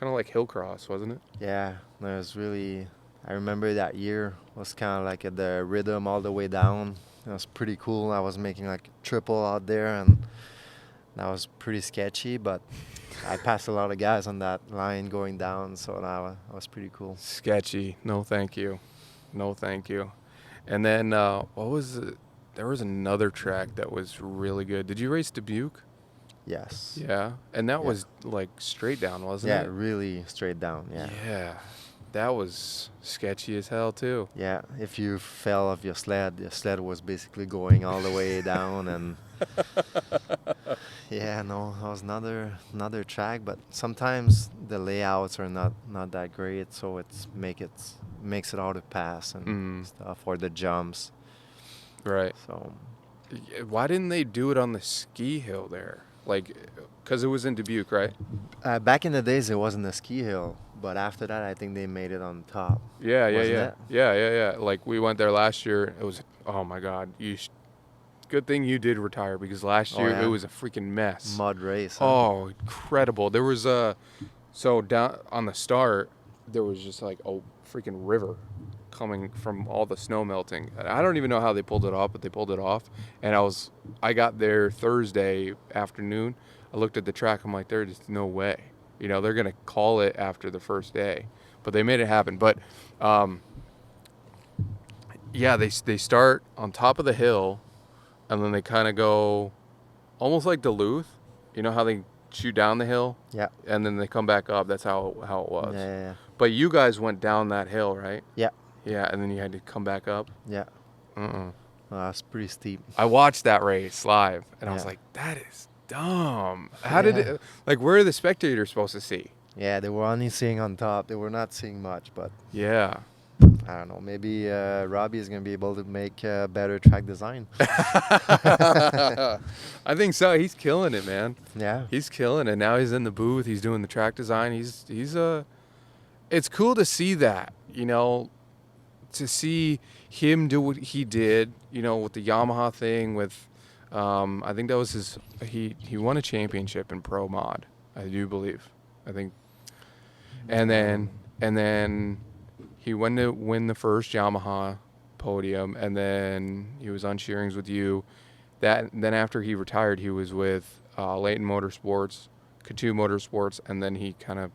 like hill cross, wasn't it? Yeah, it was really. I remember that year was kind of like at the rhythm all the way down. It was pretty cool. I was making like triple out there, and that was pretty sketchy, but I passed a lot of guys on that line going down, so that was pretty cool. Sketchy. No, thank you. No, thank you. And then what was it? There was another track that was really good. Did you race Dubuque? Yes. Yeah. And that was like straight down, wasn't it? Yeah, really straight down. Yeah. Yeah. That was sketchy as hell too. Yeah, if you fell off your sled, the sled was basically going all the way down, and yeah, no, it was another track. But sometimes the layouts are not that great, so makes it hard to pass and stuff, or the jumps. Right. So Why didn't they do it on the ski hill there? Like, because it was in Dubuque, right? back in the days, it wasn't a ski hill, but after that, I think they made it on top. Yeah, yeah, Wasn't yeah. it? Yeah. Like, we went there last year. It was, oh my God. Good thing you did retire, because last year yeah? it was a freaking mess. Mud race. Huh? Oh, incredible. There was so down on the start, there was just like a freaking river coming from all the snow melting. I don't even know how they pulled it off, but they pulled it off. And I got there Thursday afternoon. I looked at the track. I'm like, there's no way. You know, they're going to call it after the first day. But they made it happen. But, yeah, they start on top of the hill, and then they kind of go almost like Duluth. You know how they shoot down the hill? Yeah. And then they come back up. That's how it was. Yeah. But you guys went down that hill, right? Yeah. Yeah, and then you had to come back up? Yeah. It's pretty steep. I watched that race live, and I was Yeah. like, that is dumb. How did it, like, where are the spectators supposed to see? Yeah, they were only seeing on top. They were not seeing much, but Yeah. I don't know. Maybe Robbie is going to be able to make better track design. I think so. He's killing it, man. Yeah. He's killing it. Now he's in the booth. He's doing the track design. It's cool to see that, you know, to see him do what he did, you know, with the Yamaha thing, with, I think that was he won a championship in Pro Mod, I do believe. I think. And then he went to win the first Yamaha podium, and then he was on Shearings with you. Then after he retired, he was with Leighton Motorsports, Coutu Motorsports, and then he kind of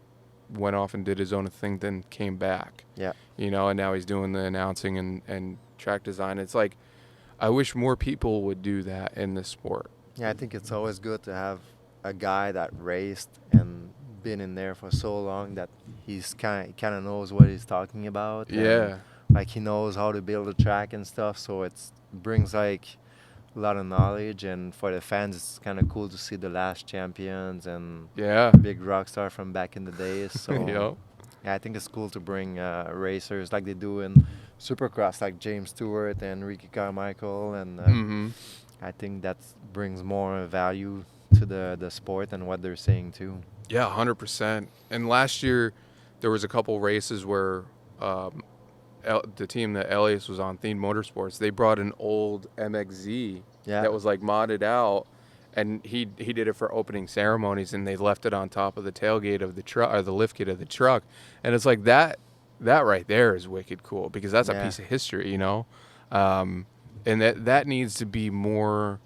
went off and did his own thing, then came back. Yeah. You know, and now he's doing the announcing and track design. It's like, I wish more people would do that in this sport. Yeah, I think it's always good to have a guy that raced and been in there for so long that he's kind of knows what he's talking about. Yeah. Like he knows how to build a track and stuff, so it brings like a lot of knowledge, and for the fans it's kind of cool to see the last champions and big rock star from back in the days. So yeah, I think it's cool to bring racers like they do in Supercross, like James Stewart and Ricky Carmichael, and I think that brings more value to the sport and what they're saying too. Yeah, 100%. And last year there was a couple races where the team that Elias was on, Themed Motorsports, they brought an old MXZ that was like modded out, and he did it for opening ceremonies, and they left it on top of the tailgate of the truck, or the lift kit of the truck. And it's like that right there is wicked cool, because that's a piece of history, you know. And that needs to be more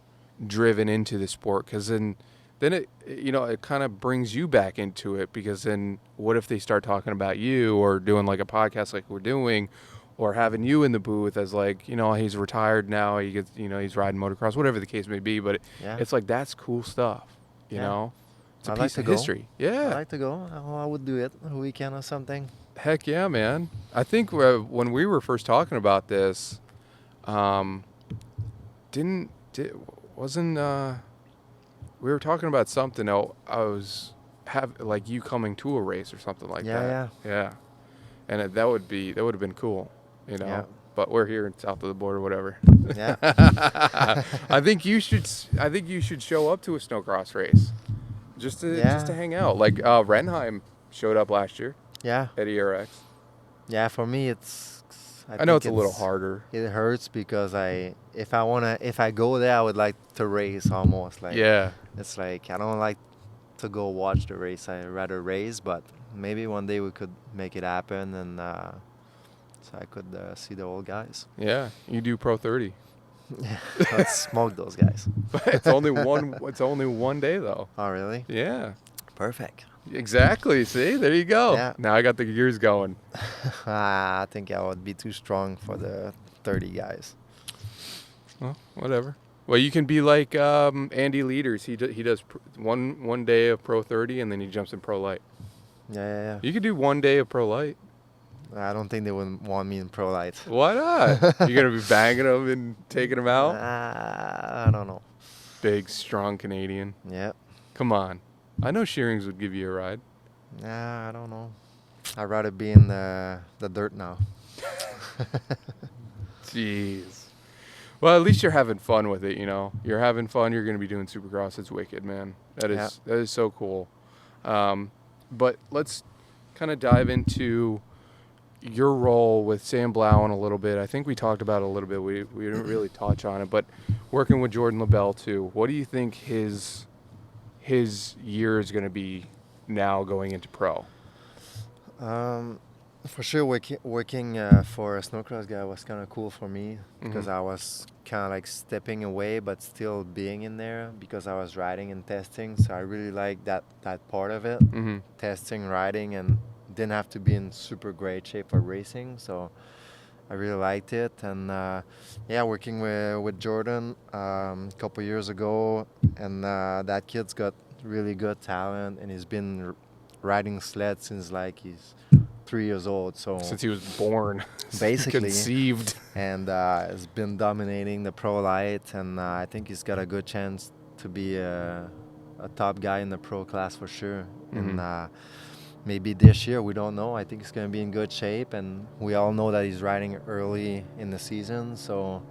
driven into the sport, because then it, you know, it kind of brings you back into it, because then what if they start talking about you, or doing like a podcast like we're doing, or having you in the booth as like, you know, he's retired now, he gets, you know, he's riding motocross, whatever the case may be, but it's like, that's cool stuff, you know. It's a piece of history. Yeah. I'd like to go. I would do it a weekend or something. Heck yeah, man. I think when we were first talking about this, we were talking about something. I was like you coming to a race or something like that. Yeah. And that would have been cool, you know. Yeah. But we're here in south of the border, whatever. Yeah. I think you should show up to a snowcross race, just to hang out. Like Renheim showed up last year. Yeah. At ERX. Yeah, for me I know it's a little harder. It hurts because if I go there, I would like to race almost. Like it's like I don't like to go watch the race. I rather race, but maybe one day we could make it happen, and so I could see the old guys. Yeah, you do Pro 30. Yeah, let's smoke those guys. It's only one day though. Oh really? Yeah. Perfect. Exactly. See, there you go. Yeah. Now I got the gears going. I think I would be too strong for the 30 guys. Well, whatever. Well, you can be like Andy Leaders. He does one day of Pro 30, and then he jumps in Pro Light. Yeah. You could do one day of Pro Light. I don't think they would want me in pro light. Why not? You're gonna be banging them and taking them out. I don't know. Big, strong Canadian. Yeah. Come on. I know Shearings would give you a ride. Nah, I don't know. I'd rather be in the dirt now. Jeez. Well, at least you're having fun with it, you know. You're having fun. You're going to be doing Supercross. It's wicked, man. That is so cool. But let's kind of dive into your role with Sam Blauen a little bit. I think we talked about it a little bit. We didn't really touch on it, but working with Jordan LaBelle too. What do you think his year is going to be now going into pro? For sure, working for a snowcross guy was kind of cool for me because I was kind of like stepping away but still being in there because I was riding and testing. So I really liked that part of it, testing, riding, and didn't have to be in super great shape for racing. So I really liked it. And working with Jordan a couple years ago, and that kid's got really good talent, and he's been riding sled since like he's 3 years old. So since he was born, basically conceived, and has been dominating the pro light, and I think he's got a good chance to be a top guy in the pro class for sure. And maybe this year, we don't know. I think he's going to be in good shape, and we all know that he's riding early in the season, so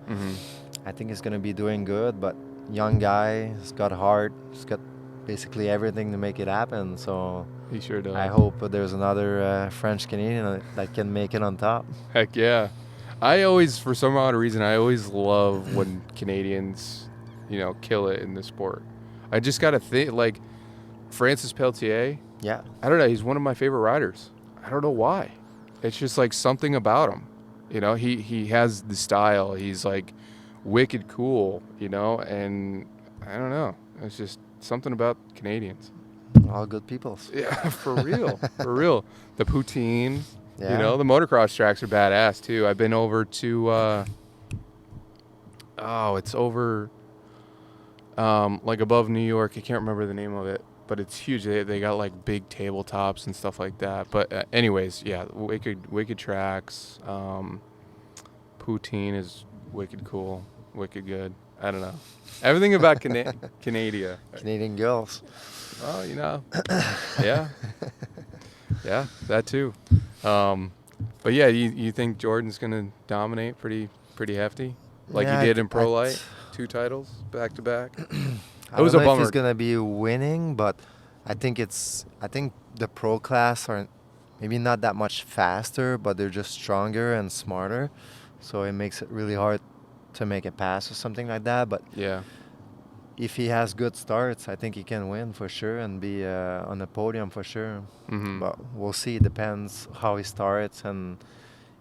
I think he's going to be doing good. But young guy, he's got heart, he's got basically everything to make it happen. So he sure does. I hope there's another French Canadian that can make it on top. Heck yeah. I always, for some odd reason, I always love when Canadians, you know, kill it in the sport. I just got to think, like, Francis Pelletier. Yeah. I don't know. He's one of my favorite riders. I don't know why. It's just like something about him. You know, he has the style. He's like wicked cool, you know, and I don't know. It's just something about Canadians. All good people. Yeah, for real. For real. The poutine, Yeah. you know, the motocross tracks are badass too. I've been over to, it's over like above New York. I can't remember the name of it, but it's huge. They got like big tabletops and stuff like that. But anyways, yeah, wicked tracks. Poutine is wicked cool, wicked good. I don't know. Everything about Canada. Canadian girls. Oh, you know. Yeah. Yeah, that too. But yeah, you think Jordan's gonna dominate pretty hefty, like he did in Pro Light, 2 titles back to back. It was a bummer. I don't know if he's gonna be winning, but I think the pro class are maybe not that much faster, but they're just stronger and smarter, so it makes it really hard to make a pass or something like that. But yeah, if he has good starts, I think he can win for sure and be on the podium for sure. But we'll see. It depends how he starts and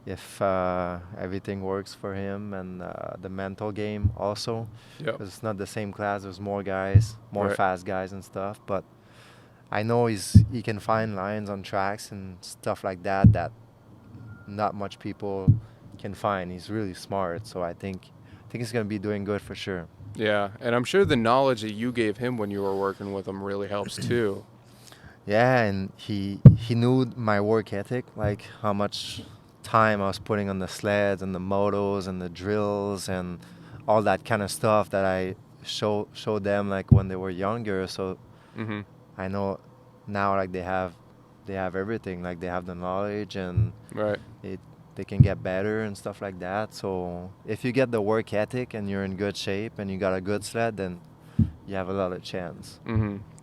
if everything works for him, and the mental game also. Yep. Because it's not the same class. There's more guys, more fast guys and stuff. But I know he can find lines on tracks and stuff like that not much people can find. He's really smart, so I think he's going to be doing good for sure. Yeah, and I'm sure the knowledge that you gave him when you were working with him really helps too. Yeah, and he knew my work ethic, like how much time I was putting on the sleds and the motos and the drills and all that kind of stuff that I showed them like when they were younger. So I know now like they have everything, like they have the knowledge and they can get better and stuff like that. So if you get the work ethic and you're in good shape and you got a good sled, then you have a lot of chance.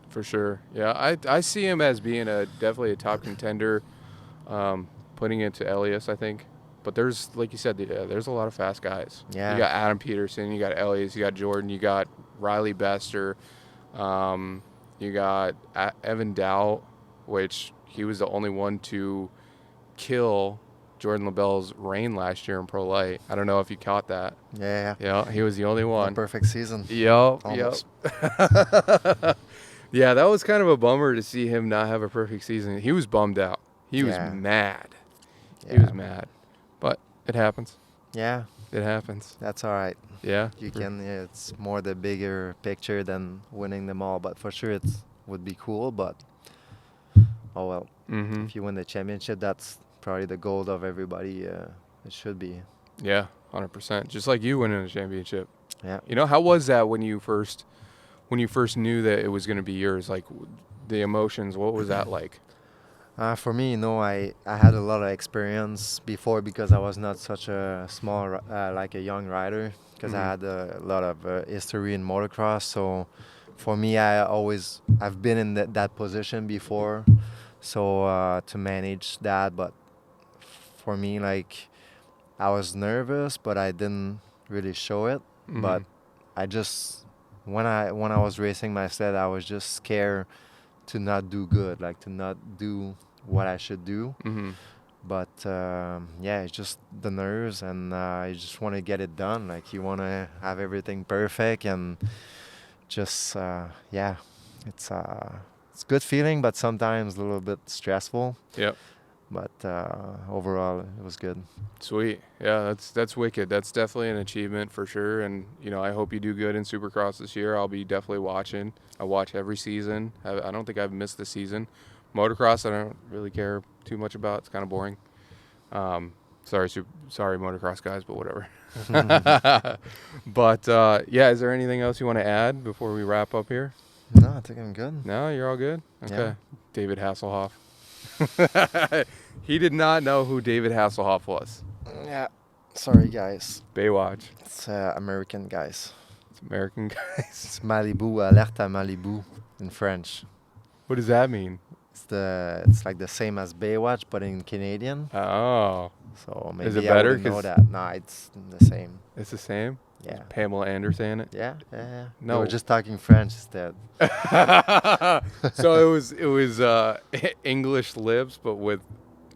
For sure. Yeah, I see him as being definitely a top contender, putting it to Elias, I think. But there's, like you said, there's a lot of fast guys. Yeah. You got Adam Peterson, you got Elias, you got Jordan, you got Riley Bester, you got Evan Dow, which he was the only one to kill Jordan LaBelle's reign last year in Pro Light. I don't know if you caught that. Yeah. Yeah, he was the only one. A perfect season. Yep. Yeah, that was kind of a bummer to see him not have a perfect season. He was bummed out. He was mad. Yeah. He was mad. But it happens. Yeah. It happens. That's all right. Yeah. It's more the bigger picture than winning them all. But for sure it would be cool. But, oh well. If you win the championship, that's probably the goal of everybody. It should be. Yeah, 100%. Just like you winning a championship. Yeah. You know, how was that when you first knew that it was going to be yours? Like the emotions, what was that like? For me, I had a lot of experience before because I was not such a small, like a young rider, because I had a lot of history in motocross. So for me, I've been in that position before. So to manage that, but for me, like, I was nervous, but I didn't really show it. But I just, when I was racing my sled, I was just scared to not do good, like to not do what I should do. But yeah, it's just the nerves, and you just want to get it done. Like, you want to have everything perfect, and just yeah, it's a good feeling, but sometimes a little bit stressful. Yep. But overall, it was good. Sweet. Yeah, that's wicked. That's definitely an achievement for sure. And, you know, I hope you do good in Supercross this year. I'll be definitely watching. I watch every season. I don't think I've missed a season. Motocross, I don't really care too much about. It's kind of boring. Sorry, motocross guys, but whatever. But, yeah, is there anything else you want to add before we wrap up here? No, I think I'm good. No, you're all good? Okay. Yeah. David Hasselhoff. He did not know who David Hasselhoff was. Yeah. Sorry, guys. Baywatch. It's American, guys. It's American guys. It's Malibu, Alerte à Malibu in French. What does that mean? It's like the same as Baywatch, but in Canadian. Oh. So maybe Is it I better? wouldn't know that. No, it's the same. It's the same? Yeah. Pamela Anderson it? Yeah. No. We were just talking French instead. So it was English lips, but with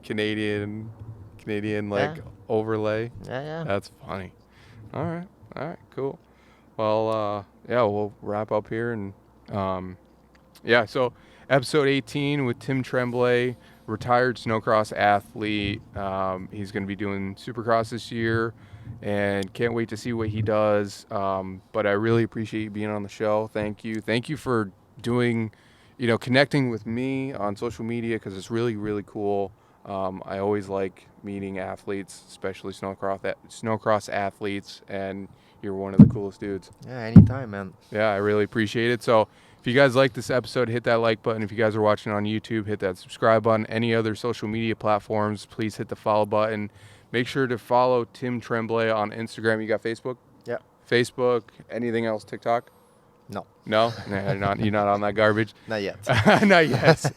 Canadian like overlay. Yeah. That's funny. All right, cool. Well, yeah, we'll wrap up here, and yeah. So episode 18 with Tim Tremblay, retired snowcross athlete. He's going to be doing Supercross this year, and can't wait to see what he does. But I really appreciate you being on the show. Thank you for doing, connecting with me on social media, because it's really, really cool. I always like meeting athletes, especially snowcross athletes, and you're one of the coolest dudes. Yeah, anytime, man. Yeah, I really appreciate it. So if you guys like this episode, hit that like button. If you guys are watching on YouTube, hit that subscribe button. Any other social media platforms, please hit the follow button. Make sure to follow Tim Tremblay on Instagram. You got Facebook? Yeah. Facebook. Anything else? TikTok? No. No? Nah, you're not on that garbage? Not yet. Not yet.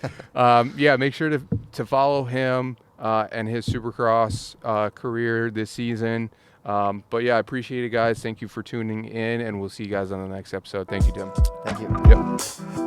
Yeah, make sure to follow him and his Supercross career this season. But yeah, I appreciate it, guys. Thank you for tuning in, and we'll see you guys on the next episode. Thank you, Tim. Thank you. Yep.